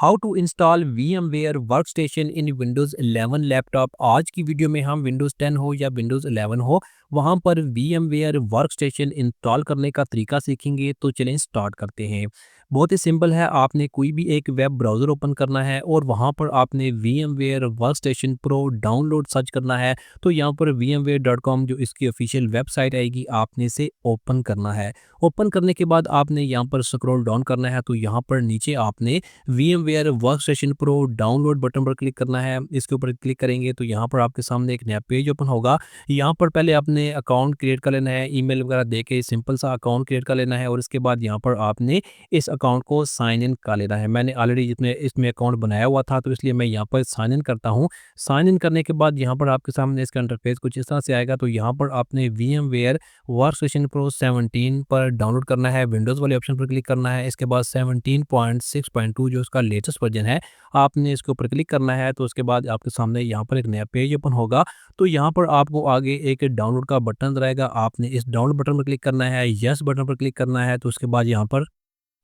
How to install VMware workstation in Windows 11 laptop. आज की video में हम विंडोज़ 10 हो या विंडोज़ 11 हो, वहाँ पर VMware वर्कस्टेशन इंस्टॉल करने का तरीका सीखेंगे। तो चलें स्टार्ट करते हैं। बहुत ही सिंपल है, आपने कोई भी एक वेब ब्राउज़र ओपन करना है और वहाँ पर आपने VMware workstation pro download search करना है। तो यहाँ पर vmware.com जो इसकी ऑफिशियल वेबसाइट आएगी, आपने इसे ओपन करना है। ओपन करने के बाद आपने यहाँ पर स्क्रॉल डाउन करना है, तो यहाँ पर नीचे आपने VMware workstation pro download button पर क्लिक करना है। इसके ऊपर क्लिक करेंगे तो यहाँ पर आपके सामने एक नया पेज ओपन होगा। यहाँ पर पहले आपने अकाउंट क्रिएट कर लेना है, ईमेल वगैरह देके सिंपल सा अकाउंट क्रिएट कर लेना है और इसके बाद यहाँ पर आपने इस अकाउंट को साइन इन कर लेना है। मैंने ऑलरेडी जितने इसमें अकाउंट बनाया हुआ था, तो इसलिए मैं यहाँ पर साइन इन करता हूँ। साइन इन करने के बाद यहाँ पर आपके सामने इसका इंटरफेस कुछ इस तरह से आएगा। तो यहाँ पर आपने VMware वर्कस्टेशन प्रो 17 पर डाउनलोड करना है, विंडोज़ वाले ऑप्शन पर क्लिक करना है। इसके बाद 17.6.2 जो उसका लेटेस्ट वर्जन है, आपने इसके ऊपर क्लिक करना है। तो उसके बाद आपके सामने यहाँ पर एक नया पेज ओपन होगा। तो यहाँ पर आपको आगे एक डाउनलोड का बटन नज़र आएगा, आपने इस डाउनलोड बटन पर क्लिक करना है, यस बटन पर क्लिक करना है। तो उसके बाद यहाँ पर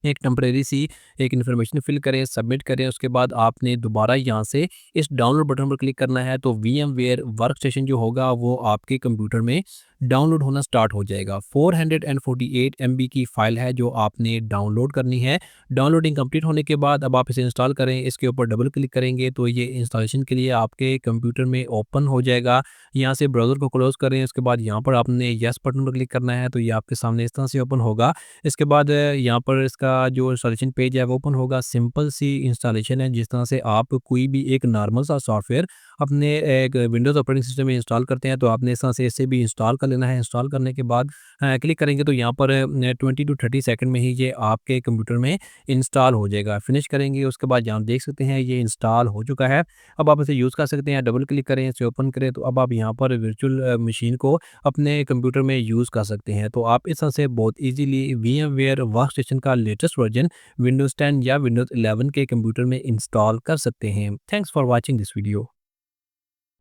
एक टेम्परेरी सी एक इन्फॉर्मेशन फिल करें, सबमिट करें। उसके बाद आपने दोबारा यहाँ से इस डाउनलोड बटन पर क्लिक करना है। तो VMware वर्कस्टेशन जो होगा वो आपके कंप्यूटर में डाउनलोड होना स्टार्ट हो जाएगा। 448 MB की फ़ाइल है जो आपने डाउनलोड करनी है। डाउनलोडिंग कंप्लीट होने के बाद अब आप इसे इंस्टॉल करें। इसके ऊपर डबल क्लिक करेंगे तो ये इंस्टॉलेशन के लिए आपके कंप्यूटर में ओपन हो जाएगा। यहाँ से ब्राउज़र को क्लोज़ करें, उसके बाद यहाँ पर आपने येस बटन पर क्लिक करना है। तो ये आपके सामने इस तरह से ओपन होगा। इसके बाद यहाँ पर इसका जो इंस्टॉलेशन पेज है वो ओपन होगा। सिंपल सी इंस्टॉलेशन है, जिस तरह से आप कोई भी एक नॉर्मल सा सॉफ्टवेयर अपने एक विंडोज़ ऑपरेटिंग सिस्टम में इंस्टॉल करते हैं, तो आपने इस तरह से इसे भी इंस्टॉल कर लेना है। इंस्टॉल करने के बाद क्लिक करेंगे तो यहाँ पर 20 टू 30 सेकंड में ही ये आपके कंप्यूटर में इंस्टॉल हो जाएगा। फिनिश करेंगे, उसके बाद यहाँ देख सकते हैं ये इंस्टॉल हो चुका है। अब आप इसे यूज़ कर सकते हैं। डबल क्लिक करें, इसे ओपन करें, तो अब आप यहाँ पर वर्चुअल मशीन को अपने कंप्यूटर में यूज़ कर सकते हैं। तो आप इस तरह से बहुत ईज़िली VMware वर्कस्टेशन का लेटेस्ट वर्जन विंडोज़ 10 या विंडोज़ 11 के कंप्यूटर में इंस्टॉल कर सकते हैं। Thanks for watching this video.